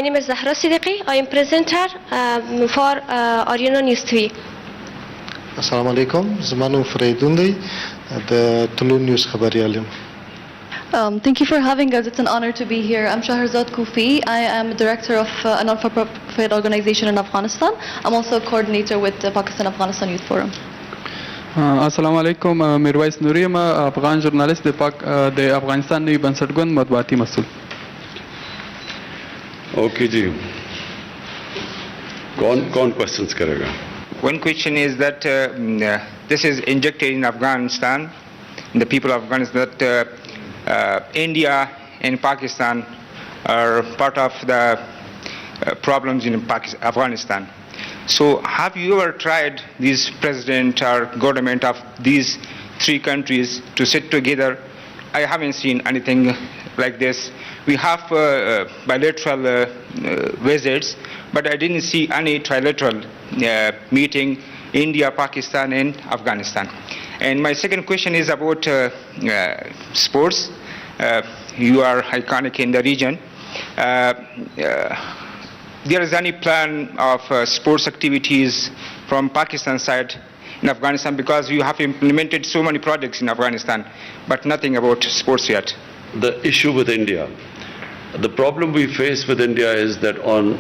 My name is Zahra Siddiqui. I am presenter for Ariana News TV. Assalamu alaikum. Zamanu Freidundi, the Tulum News Khabariyalim. Thank you for having us. It's an honor to be here. I'm Shahrazad Kufi. I am director of a non-for-profit organization in Afghanistan. I'm also a coordinator with the Pakistan-Afghanistan Youth Forum. Assalamu alaikum. Mirwais Nuri, Afghan Journalists, the Afghanistan New Bansatgun Matbuati Masul. Okay ji. कौन questions करेगा? One question is that this is injected in Afghanistan, the people of Afghanistan, that India and Pakistan are part of the problems in Afghanistan. So have you ever tried this president or government of these three countries to sit together? I haven't seen anything like this. We have bilateral visits, but I didn't see any trilateral meeting India, Pakistan and Afghanistan. And my second question is about sports. You are iconic in the region. There is any plan of sports activities from Pakistan side in Afghanistan, because you have implemented so many projects in Afghanistan, but nothing about sports yet? The issue with India, the problem we face with India is that on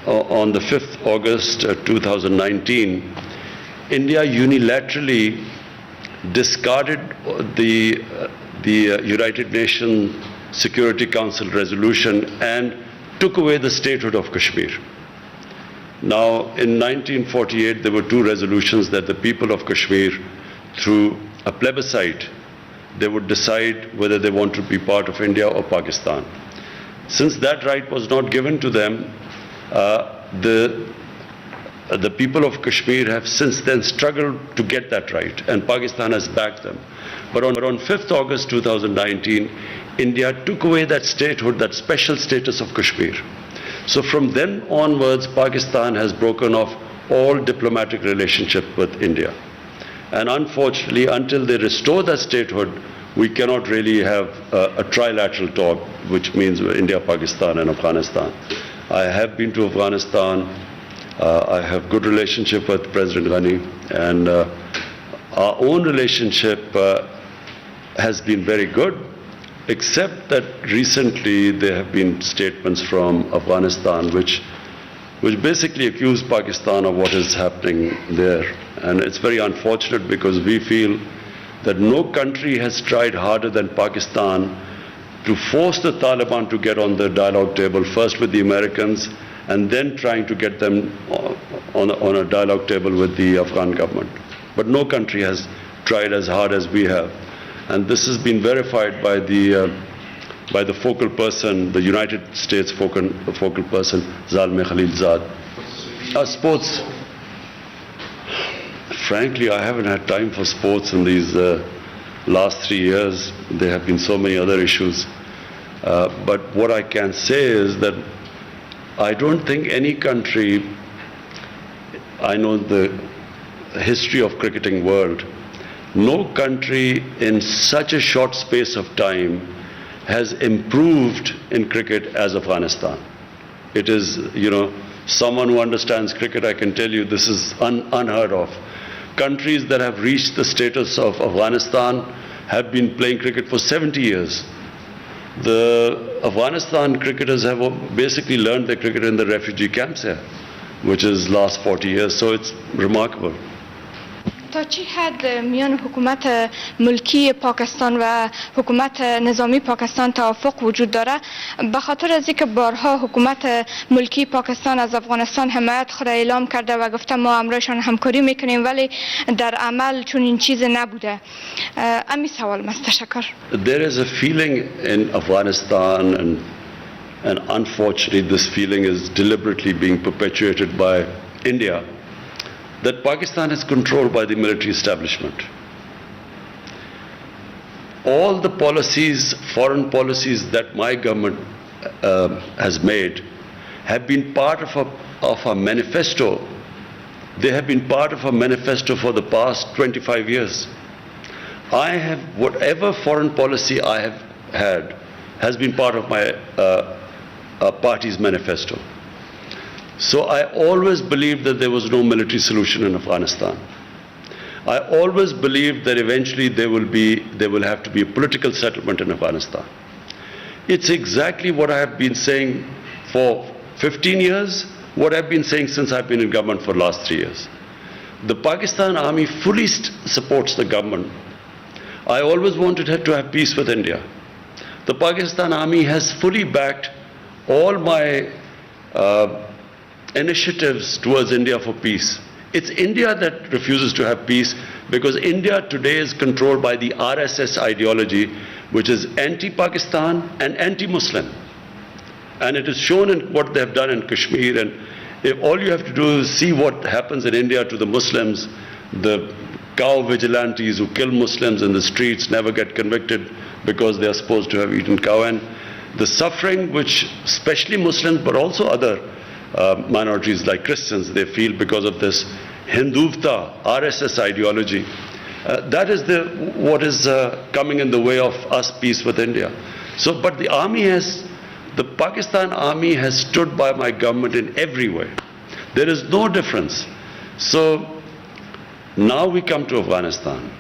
the 5th August 2019, India unilaterally discarded the United Nations Security Council resolution and took away the statehood of Kashmir. Now, in 1948, there were two resolutions that the people of Kashmir, through a plebiscite, they would decide whether they want to be part of India or Pakistan. Since that right was not given to them, the people of Kashmir have since then struggled to get that right, and Pakistan has backed them. But on 5th August 2019, India took away that statehood, that special status of Kashmir. So from then onwards, Pakistan has broken off all diplomatic relationship with India. And unfortunately, until they restore that statehood, we cannot really have a trilateral talk, which means India, Pakistan and Afghanistan. I have been to Afghanistan. I have good relationship with President Ghani, and our own relationship has been very good, except that recently there have been statements from Afghanistan which basically accuse Pakistan of what is happening there. And it's very unfortunate, because we feel that no country has tried harder than Pakistan to force the Taliban to get on the dialogue table, first with the Americans and then trying to get them on a dialogue table with the Afghan government. But no country has tried as hard as we have. And this has been verified by the focal person, the United States focal person, Zalmay Khalilzad. Sports. Frankly, I haven't had time for sports in these last 3 years. There have been so many other issues. But what I can say is that I don't think any country, I know the history of cricketing world, no country in such a short space of time has improved in cricket as Afghanistan. It is, someone who understands cricket, I can tell you this is unheard of. Countries that have reached the status of Afghanistan have been playing cricket for 70 years. The Afghanistan cricketers have basically learned their cricket in the refugee camps here, which is last 40 years, so it's remarkable. تا چه حد میان حکومت ملکی پاکستان و حکومت نظامی پاکستان توافق وجود داره؟ به خاطر از اینکه بارها حکومت ملکی پاکستان از افغانستان حمایت خود اعلام کرده و گفته ما همراهشان همکاری میکنیم، ولی در عمل چون این چیز نبوده. امی سوال است. تشکر. There is a feeling in Afghanistan, and unfortunately this feeling is deliberately being perpetuated by India, that Pakistan is controlled by the military establishment. All the policies, foreign policies that my government has made have been part of a manifesto. They have been part of a manifesto for the past 25 years. Whatever foreign policy I have had has been part of my party's manifesto. So I always believed that there was no military solution in Afghanistan. I always believed that eventually there will have to be a political settlement in Afghanistan. It's exactly what I have been saying for 15 years, what I've been saying since I've been in government for the last 3 years. The Pakistan Army fully supports the government. I always wanted to have peace with India. The Pakistan Army has fully backed all my initiatives towards India for peace. It's India that refuses to have peace because India today is controlled by the RSS ideology, which is anti-Pakistan and anti-Muslim. And it is shown in what they have done in Kashmir. And if all you have to do is see what happens in India to the Muslims, the cow vigilantes who kill Muslims in the streets never get convicted because they are supposed to have eaten cow. And the suffering which especially Muslims but also other minorities like Christians, they feel because of this Hindutva, RSS ideology. That is what is coming in the way of us peace with India. So, but the Pakistan Army has stood by my government in every way. There is no difference. So, now we come to Afghanistan.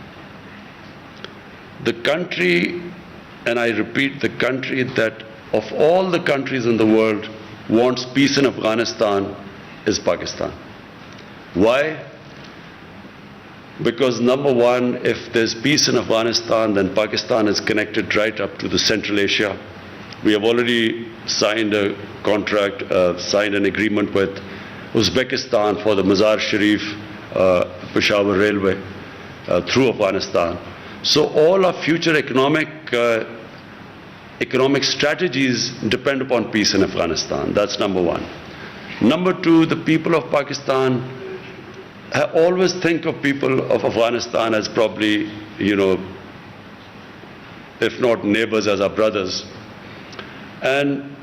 The country, and I repeat, the country that of all the countries in the world wants peace in Afghanistan is Pakistan. Why? Because number one, if there's peace in Afghanistan, then Pakistan is connected right up to the Central Asia. We have already signed a contract, signed an agreement with Uzbekistan for the Mazar Sharif Peshawar Railway through Afghanistan. So all our future economic strategies depend upon peace in Afghanistan. That's number one. Number two, the people of Pakistan always think of people of Afghanistan as probably, if not neighbors, as our brothers. And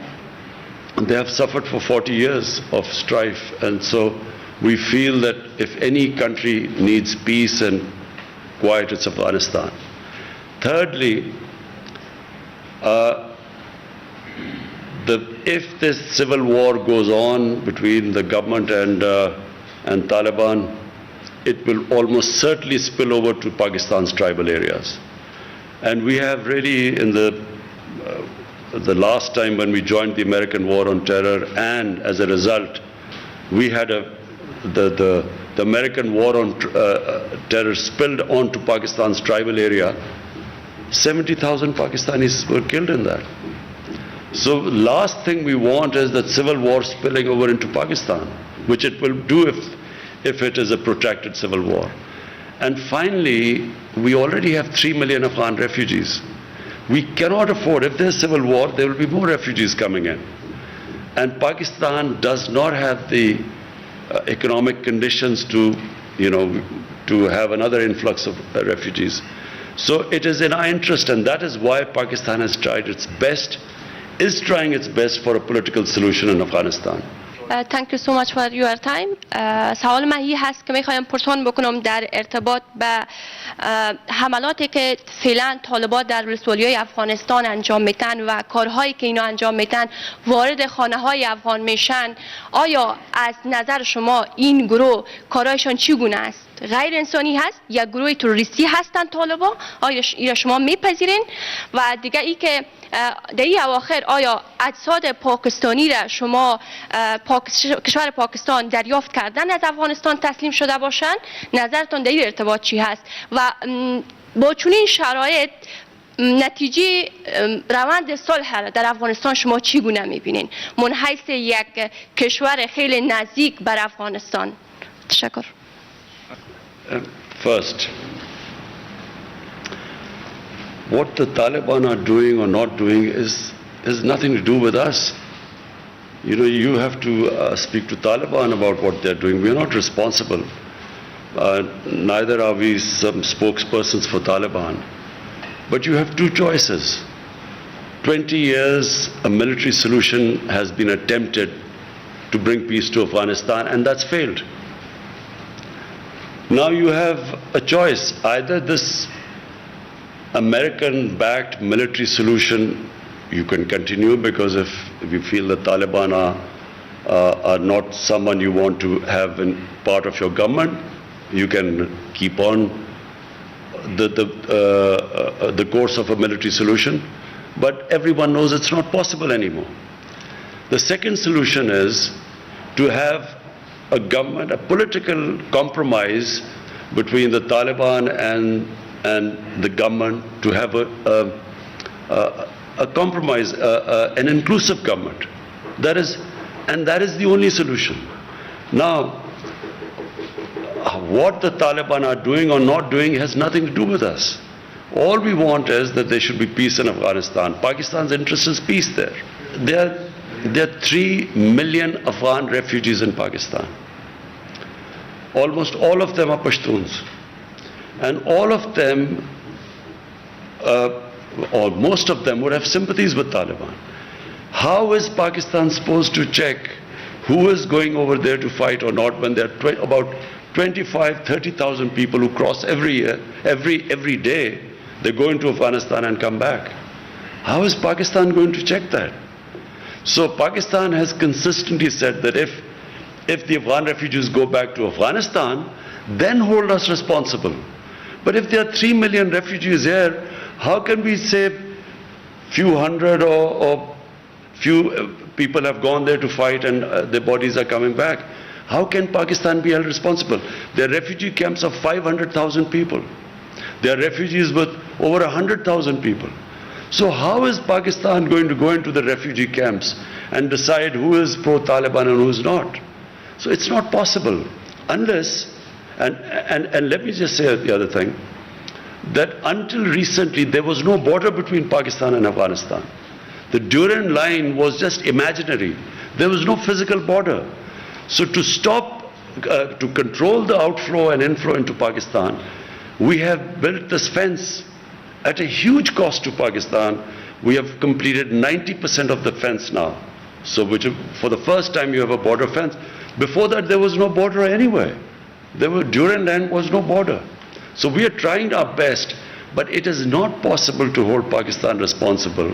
they have suffered for 40 years of strife. And so we feel that if any country needs peace and quiet, it's Afghanistan. Thirdly, if this civil war goes on between the government and Taliban, it will almost certainly spill over to Pakistan's tribal areas. And we have really, in the last time when we joined the American war on terror, and as a result, we had the American war on terror spilled onto Pakistan's tribal area. 70,000 Pakistanis were killed in that. So last thing we want is that civil war spilling over into Pakistan, which it will do if it is a protracted civil war. And finally, we already have 3 million Afghan refugees. We cannot afford, if there's civil war, there will be more refugees coming in. And Pakistan does not have the economic conditions to have another influx of refugees. So it is in our interest, and that is why Pakistan is trying its best for a political solution in Afghanistan. Thank you so much for your time. سوال من N هست که میخوایم پرسان بکنم در ارتباط به حملاتی که فعلا طالبان در ولسوالی‌های افغانستان انجام میتن و کارهایی که اینا انجام میتن وارد خانه‌های افغان میشن. آیا از نظر شما این گروه کارهایشان چگونه است؟ غیر انسانی هست یا گروه تروریستی هستند طالبان؟ آیا شما میپذیرین؟ و دیگه ای که در این اواخر آیا اجساد پاکستانی را شما کشور پاکستان دریافت کردن از افغانستان تسلیم شده باشند؟ نظرتان در این ارتباط چی هست؟ و با چنین شرایط نتیجه روند صلح در افغانستان شما چگونه میبینین من حیث یک کشور خیلی نزدیک بر Afghanistan? تشکر. First, what the Taliban are doing or not doing has nothing to do with us. You have to speak to Taliban about what they're doing. We're not responsible. Neither are we some spokespersons for Taliban. But you have two choices. 20 years, a military solution has been attempted to bring peace to Afghanistan, and that's failed. Now you have a choice. Either this American-backed military solution you can continue, because if you feel the Taliban are not someone you want to have in part of your government, you can keep on the course of a military solution. But everyone knows it's not possible anymore. The second solution is to have a government, a political compromise between the Taliban and the government, to have a compromise, an inclusive government. That is the only solution. Now, what the Taliban are doing or not doing has nothing to do with us. All we want is that there should be peace in Afghanistan. Pakistan's interest is peace there. There are 3 million Afghan refugees in Pakistan. Almost all of them are Pashtuns. And all of them, or most of them, would have sympathies with Taliban. How is Pakistan supposed to check who is going over there to fight or not when there are about 25,000-30,000 people who cross every year, every day? They go into Afghanistan and come back. How is Pakistan going to check that? So Pakistan has consistently said that if the Afghan refugees go back to Afghanistan, then hold us responsible. But if there are 3 million refugees here, how can we say few hundred or few people have gone there to fight and their bodies are coming back? How can Pakistan be held responsible? There are refugee camps of 500,000 people. There are refugees with over 100,000 people. So how is Pakistan going to go into the refugee camps and decide who is pro-Taliban and who is not? So it's not possible unless, and let me just say the other thing, that until recently there was no border between Pakistan and Afghanistan. The Durand line was just imaginary. There was no physical border. So to stop, to control the outflow and inflow into Pakistan, we have built this fence at a huge cost to Pakistan. We have completed 90% of the fence now. So for the first time you have a border fence. Before that there was no border anywhere. Durand line was no border. So we are trying our best, but it is not possible to hold Pakistan responsible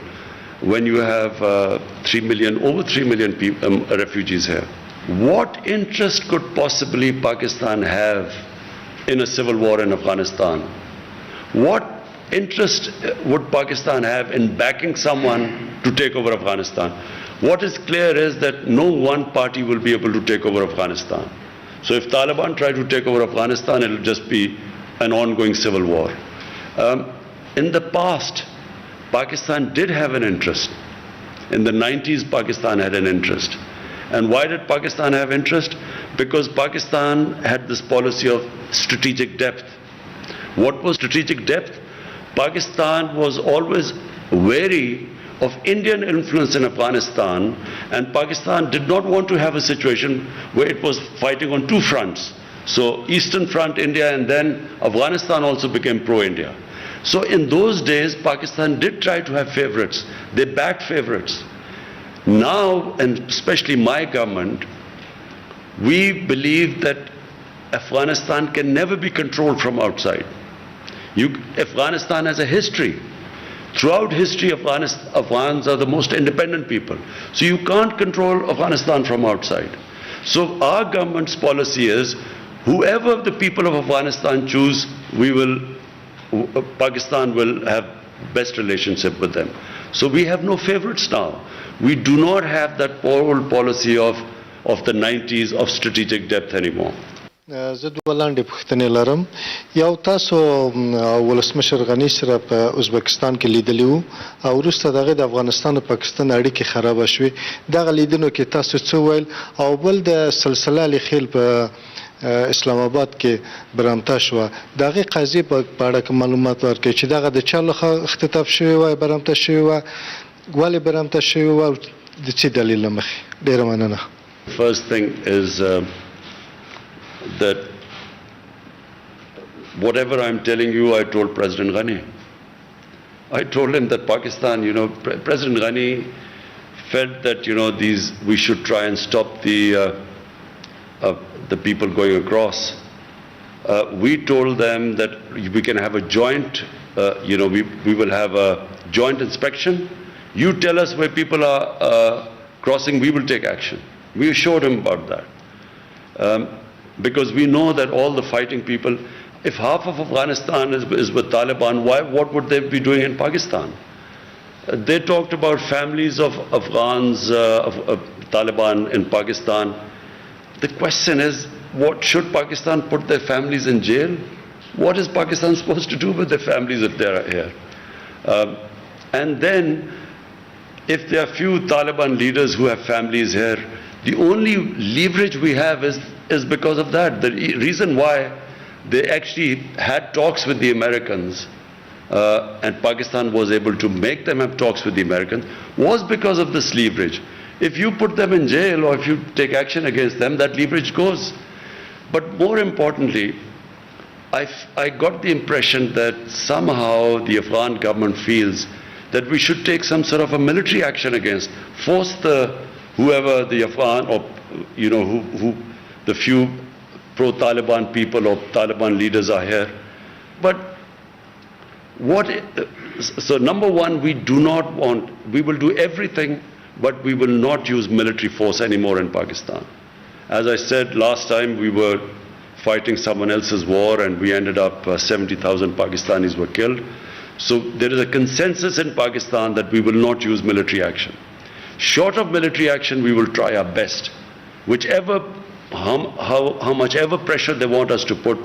when you have over 3 million people, refugees here. What interest could possibly Pakistan have in a civil war in Afghanistan? What interest would Pakistan have in backing someone to take over Afghanistan? What is clear is that no one party will be able to take over Afghanistan. So if Taliban try to take over Afghanistan, it will just be an ongoing civil war. In the past, Pakistan did have an interest. In the 90s, Pakistan had an interest. And why did Pakistan have interest? Because Pakistan had this policy of strategic depth. What was strategic depth? Pakistan was always wary of Indian influence in Afghanistan, and Pakistan did not want to have a situation where it was fighting on two fronts. So Eastern Front, India, and then Afghanistan also became pro-India. So in those days, Pakistan did try to have favorites. They backed favorites. Now, and especially my government, we believe that Afghanistan can never be controlled from outside. Afghanistan has a history. Throughout history, Afghans are the most independent people. So you can't control Afghanistan from outside. So our government's policy is, whoever the people of Afghanistan choose, Pakistan will have best relationship with them. So we have no favorites now. We do not have that old policy of the 90s of strategic depth anymore. زه دوه لاندې پوښتنې لرم. You تاسو ولسمشر غني سره په Uzbekistan کې لیدلی وو او وروسته دغه د افغانستان او پاکستان اړیکې خرابه شوې. دغه لیدنو کې تاسو څه ویل؟ او بل د سلسله الخیل په اسلام آباد کې برمته شوه. د هغې قضیې په اړه کې معلومات ورکړئ چې دغه د چا لخوا اختطاف شوې وه، برمته شوې وه، ولې برمته شوې وه او د څه دلیل له مخې؟ ډېره مننه. First thing is that whatever I'm telling you, I told President Ghani. I told him that Pakistan, President Ghani felt that, we should try and stop the people going across. We told them that we can have a joint, we will have a joint inspection. You tell us where people are crossing, we will take action. We assured him about that. Because we know that all the fighting people, if half of Afghanistan is with Taliban, what would they be doing in Pakistan? They talked about families of Afghans, of Taliban in Pakistan. The question is, what should Pakistan put their families in jail? What is Pakistan supposed to do with their families if they are here? And then, if there are few Taliban leaders who have families here, the only leverage we have is because of that. The reason why they actually had talks with the Americans and Pakistan was able to make them have talks with the Americans was because of this leverage. If you put them in jail or if you take action against them, that leverage goes. But more importantly, I got the impression that somehow the Afghan government feels that we should take some sort of a military action against, force whoever the Afghan or who the few pro-Taliban people or Taliban leaders are here. But so number one, we will do everything, but we will not use military force anymore in Pakistan. As I said last time, we were fighting someone else's war and we ended up 70,000 Pakistanis were killed. So there is a consensus in Pakistan that we will not use military action. Short of military action, we will try our best. How much ever pressure they want us to put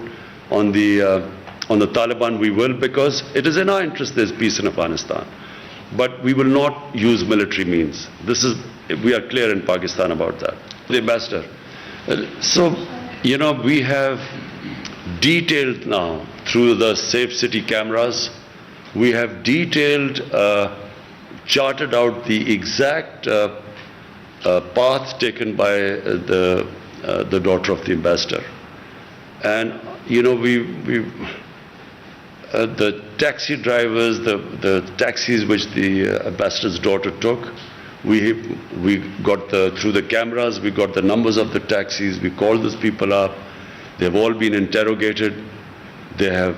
on the Taliban, we will, because it is in our interest there's peace in Afghanistan. But we will not use military means. We are clear in Pakistan about that. The ambassador. So, we have detailed now through the Safe City cameras, we have detailed, charted out the exact path taken by the daughter of the ambassador. And, the taxi drivers, the taxis which the ambassador's daughter took, we got through the cameras, we got the numbers of the taxis, we called those people up, they've all been interrogated. They have,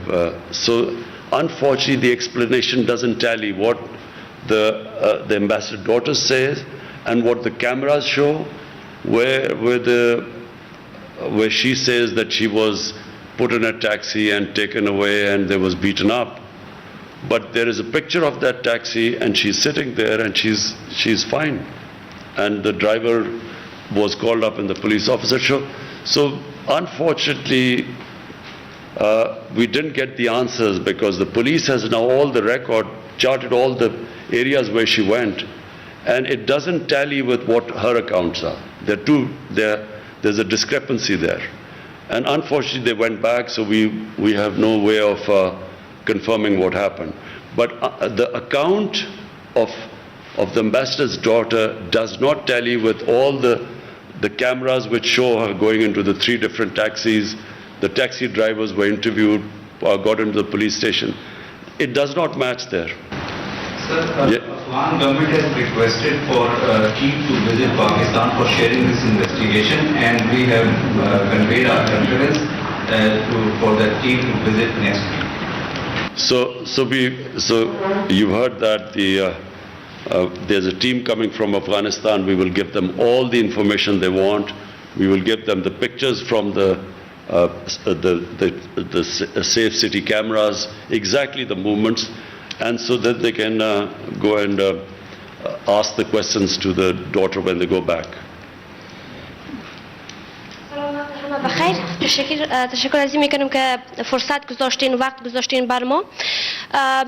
so unfortunately the explanation doesn't tally what the ambassador's daughter says and what the cameras show, where she says that she was put in a taxi and taken away and they was beaten up. But there is a picture of that taxi and she's sitting there and she's fine. And the driver was called up in the police officer show. So unfortunately, we didn't get the answers because the police has now all the record, charted all the areas where she went. And it doesn't tally with what her accounts are. There's a discrepancy there. And unfortunately, they went back, so we have no way of confirming what happened. But the account of the ambassador's daughter does not tally with all the cameras which show her going into the 3 different taxis. The taxi drivers were interviewed, got into the police station. It does not match there. Sir, the Afghan government has requested for a team to visit Pakistan for sharing this investigation, and we have conveyed our confidence for that team to visit next week. So you've heard that there's a team coming from Afghanistan. We will give them all the information they want. We will give them the pictures from the Safe City cameras, exactly the movements, and so that they can go and ask the questions to the daughter when they go back. بخیر تشکر is an میکنم که فرصت گذاشتین وقت گذاشتین بر ما.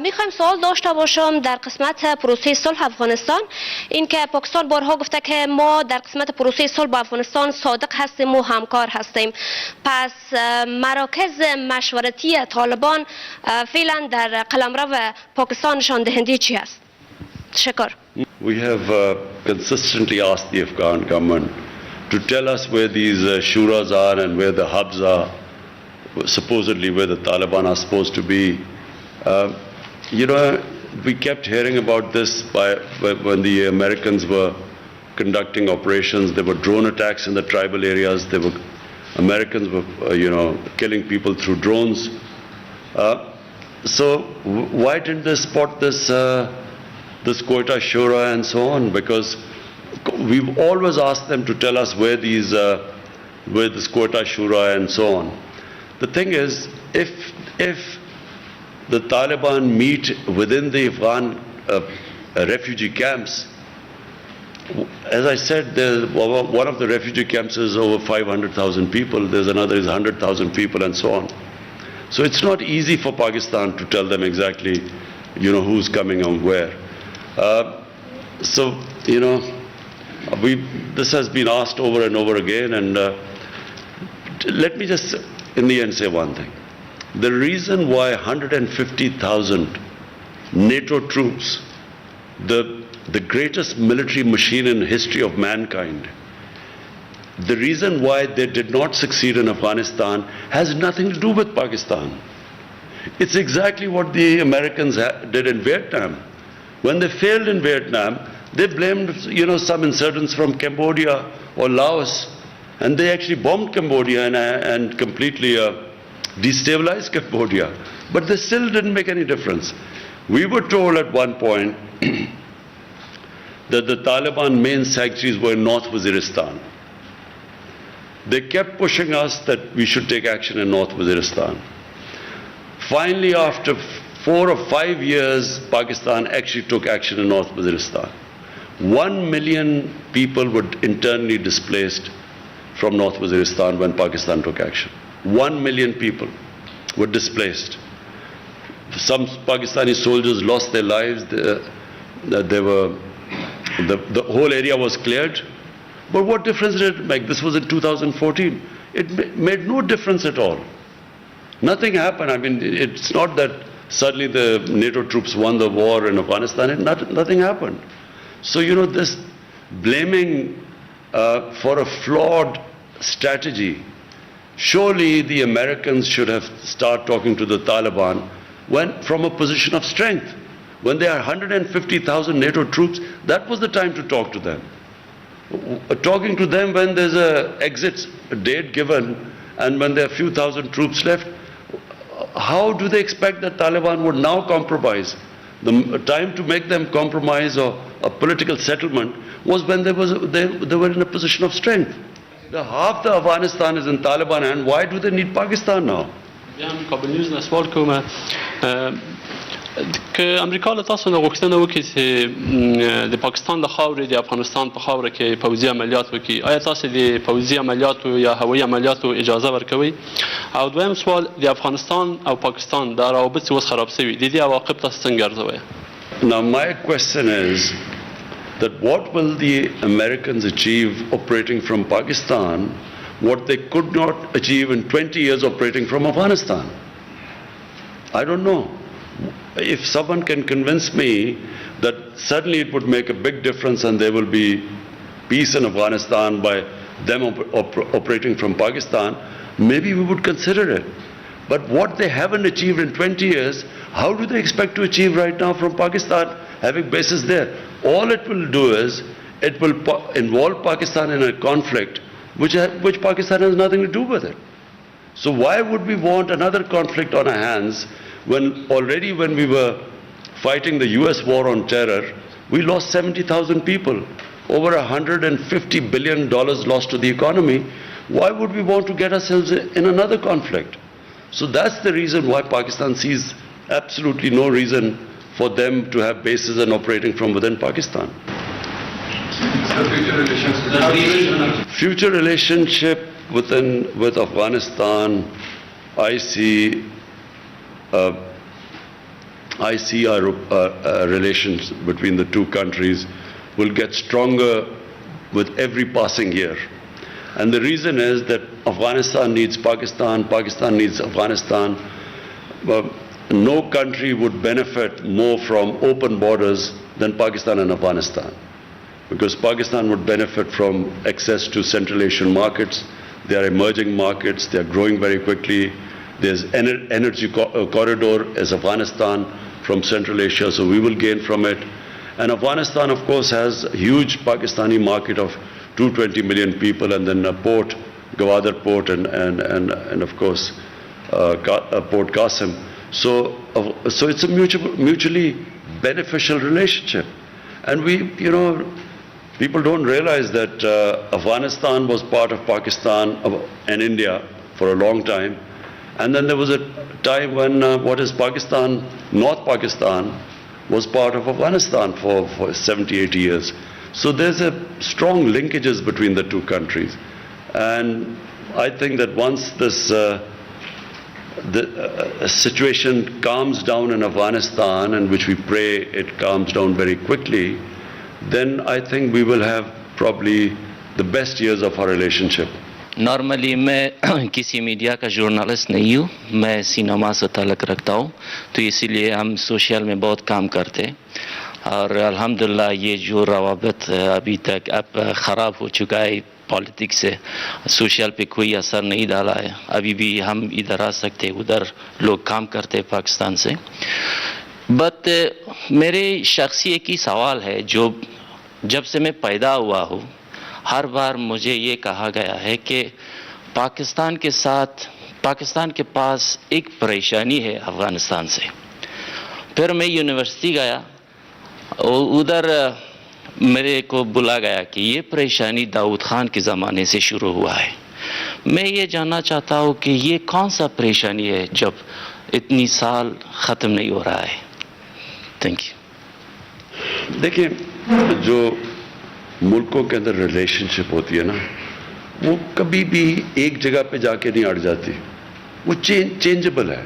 میخوایم سوال داشته باشم در قسمت پروسه صلح افغانستان. این که پاکستان بارها گفته که ما در قسمت پروسه صلح با افغانستان صادق هستیم و همکار هستیم. پس مراکز مشورتی طالبان فعلا در قلمرو پاکستان نشان دهنده چی است؟ تشکر. We have consistently asked the Afghan government to tell us where these shuras are and where the hubs are, supposedly where the Taliban are supposed to be. We kept hearing about this when the Americans were conducting operations. There were drone attacks in the tribal areas. Americans were, killing people through drones. So why didn't they spot this Quetta Shura and so on? Because we've always asked them to tell us where this quota shura and so on. The thing is, if the Taliban meet within the Afghan refugee camps, as I said, one of the refugee camps is over 500,000 people, there's another is 100,000 people and so on. So it's not easy for Pakistan to tell them exactly, who's coming and where. This has been asked over and over again, and let me just in the end say one thing. The reason why 150,000 NATO troops, the greatest military machine in the history of mankind, the reason why they did not succeed in Afghanistan has nothing to do with Pakistan. It's exactly what the Americans did in Vietnam. When they failed in Vietnam, they blamed, some insurgents from Cambodia or Laos, and they actually bombed Cambodia and completely destabilized Cambodia. But they still didn't make any difference. We were told at one point that the Taliban main sanctuaries were in North Waziristan. They kept pushing us that we should take action in North Waziristan. Finally, after 4 or 5 years, Pakistan actually took action in North Waziristan. 1 million people were internally displaced from North Waziristan when Pakistan took action. 1 million people were displaced. Some Pakistani soldiers lost their lives. The whole area was cleared. But what difference did it make? This was in 2014. It made no difference at all. Nothing happened. I mean, it's not that suddenly the NATO troops won the war in Afghanistan. Nothing happened. So, this blaming for a flawed strategy, surely the Americans should have started talking to the Taliban from a position of strength. When there are 150,000 NATO troops, that was the time to talk to them. Talking to them when there's an exit date given and when there are a few thousand troops left, how do they expect that Taliban would now compromise? The time to make them compromise or a political settlement was when they were in a position of strength. Half the Afghanistan is in Taliban hand. Why do they need Pakistan now? Kabul news نه سوال کوم که امریکا له تاسو نه غوښتنه وکړي چې د پاکستان د خاورې د افغانستان په خاوره کې پوځي عملیات وکړي، آیا تاسو د پوځي عملیاتو یا هوایي عملیاتو اجازه ورکوي؟ او دویم سوال، د افغانستان او پاکستان د روابط چې اوس خراب شوي، د دې عواقب تاسو څنګه ارزوئ؟ Now my question is that what will the Americans achieve operating from Pakistan what they could not achieve in 20 years operating from Afghanistan? I don't know. If someone can convince me that suddenly it would make a big difference and there will be peace in Afghanistan by them operating from Pakistan, maybe we would consider it. But what they haven't achieved in 20 years, how do they expect to achieve right now from Pakistan, having bases there? All it will do is, it will involve Pakistan in a conflict which Pakistan has nothing to do with it. So why would we want another conflict on our hands when already when we were fighting the US war on terror, we lost 70,000 people, over $150 billion lost to the economy. Why would we want to get ourselves in another conflict? So that's the reason why Pakistan sees absolutely no reason for them to have bases and operating from within Pakistan. Future relationship with Afghanistan, I see our relations between the two countries will get stronger with every passing year. And the reason is that Afghanistan needs Pakistan, Pakistan needs Afghanistan. No country would benefit more from open borders than Pakistan and Afghanistan, because Pakistan would benefit from access to Central Asian markets. They are emerging markets, they are growing very quickly. There's energy corridor as Afghanistan from Central Asia, so we will gain from it. And Afghanistan, of course, has a huge Pakistani market of 220 million people, and then a port, Gwadar port, and of course, Port Qasim. So it's a mutually beneficial relationship. And we, People don't realize that Afghanistan was part of Pakistan and India for a long time. And then there was a time when what is Pakistan, North Pakistan, was part of Afghanistan for 70, 80 years. So there's a strong linkages between the two countries. And I think that once this situation calms down in Afghanistan, and which we pray it calms down very quickly, then I think we will have probably the best years of our relationship. Normally میں کسی media کا journalist نہیں ہوں، میں cinema سے تعلق رکھتا ہوں، تو اسی لیے ہم سوشل میں بہت کام کرتے ہیں، اور الحمدللہ یہ جو روابط ابھی تک اب خراب ہو چکا ہے پالیٹکس سے، سوشل پہ کوئی اثر نہیں ڈالا ہے، ابھی بھی ہم ادھر آ سکتے، ادھر لوگ کام کرتے پاکستان سے. بٹ میرے شخصی ایک ہی سوال ہے، جو جب سے میں پیدا ہوا ہوں ہر بار مجھے یہ کہا گیا ہے کہ پاکستان کے ساتھ پاکستان کے پاس ایک پریشانی ہے افغانستان سے. پھر میں یونیورسٹی گیا اور ادھر میرے کو بولا گیا کہ یہ پریشانی داؤد خان کے زمانے سے شروع ہوا ہے. میں یہ جاننا چاہتا ہوں کہ یہ کون سا پریشانی ہے جب اتنی سال ختم نہیں ہو رہا ہے. Thank you. دیکھیں، جو ملکوں کے اندر ریلیشن شپ ہوتی ہے نا، وہ کبھی بھی ایک جگہ پہ جا کے نہیں اڑ جاتی، وہ چینجبل ہے،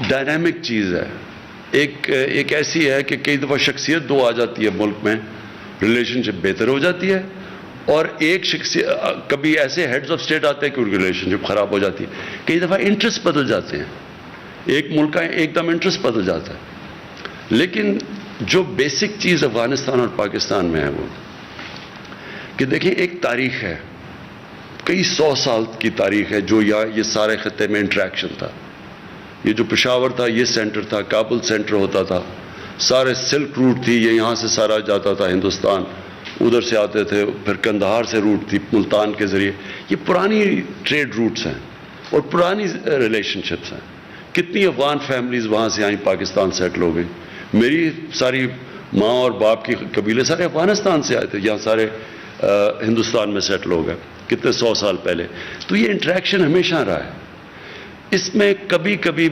ڈائنامک چیز ہے. ایک ایسی ہے کہ کئی دفعہ شخصیت دو آ جاتی ہے ملک میں، ریلیشن شپ بہتر ہو جاتی ہے، اور ایک شخصیت کبھی ایسے ہیڈز آف اسٹیٹ آتے ہیں کہ ریلیشن شپ خراب ہو جاتی ہے. کئی دفعہ انٹرسٹ بدل جاتے ہیں، ایک ملک کا ایک دم انٹرسٹ بدل جاتا ہے. لیکن جو بیسک چیز افغانستان اور پاکستان میں ہے وہ کہ دیکھیں، ایک تاریخ ہے، کئی 100 سال کی تاریخ ہے جو یہ سارے خطے میں انٹریکشن تھا. یہ جو پشاور تھا یہ سینٹر تھا، کابل سینٹر ہوتا تھا، سارے سلک روٹ تھی، یہ یہاں سے سارا جاتا تھا ہندوستان، ادھر سے آتے تھے، پھر کندہار سے روٹ تھی ملتان کے ذریعے. یہ پرانی ٹریڈ روٹس ہیں اور پرانی ریلیشن شپس ہیں. کتنی افغان فیملیز وہاں سے آئیں، پاکستان سیٹل ہو گئی. میری ساری ماں اور باپ کی قبیلے سارے افغانستان سے آئے تھے، یہاں سارے ہندوستان میں سیٹل ہو گئے کتنے 100 سال پہلے. تو یہ انٹریکشن ہمیشہ رہا ہے. اس میں کبھی کبھی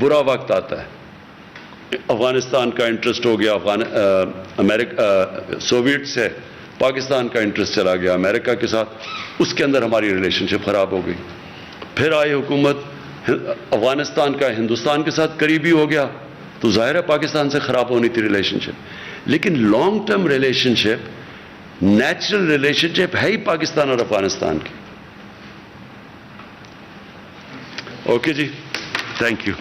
برا وقت آتا ہے. افغانستان کا انٹرسٹ ہو گیا سوویٹ سے، پاکستان کا انٹرسٹ چلا گیا امریکہ کے ساتھ، اس کے اندر ہماری ریلیشن شپ خراب ہو گئی. پھر آئی حکومت افغانستان کا ہندوستان کے ساتھ قریبی ہو گیا، تو ظاہر ہے پاکستان سے خراب ہونی تھی ریلیشن شپ. لیکن long term relationship, natural relationship ہے ہی پاکستان اور افغانستان کی. اوکے جی، تھینک یو.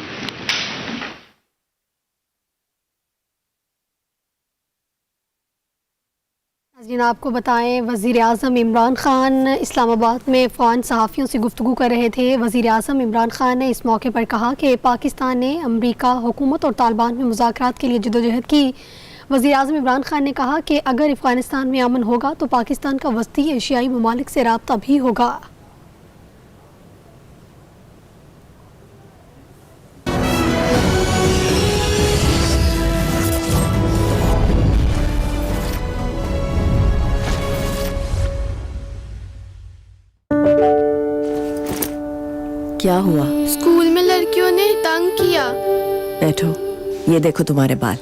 ناظرین، آپ کو بتائیں، وزیراعظم عمران خان اسلام آباد میں افغان صحافیوں سے گفتگو کر رہے تھے. وزیراعظم عمران خان نے اس موقع پر کہا کہ پاکستان نے امریکہ حکومت اور طالبان میں مذاکرات کے لیے جدوجہد کی. وزیراعظم عمران خان نے کہا کہ اگر افغانستان میں امن ہوگا تو پاکستان کا وسطی ایشیائی ممالک سے رابطہ بھی ہوگا. کیا ہوا؟ اسکول میں لڑکیوں نے تنگ کیا. بیٹھو، یہ دیکھو تمہارے بال.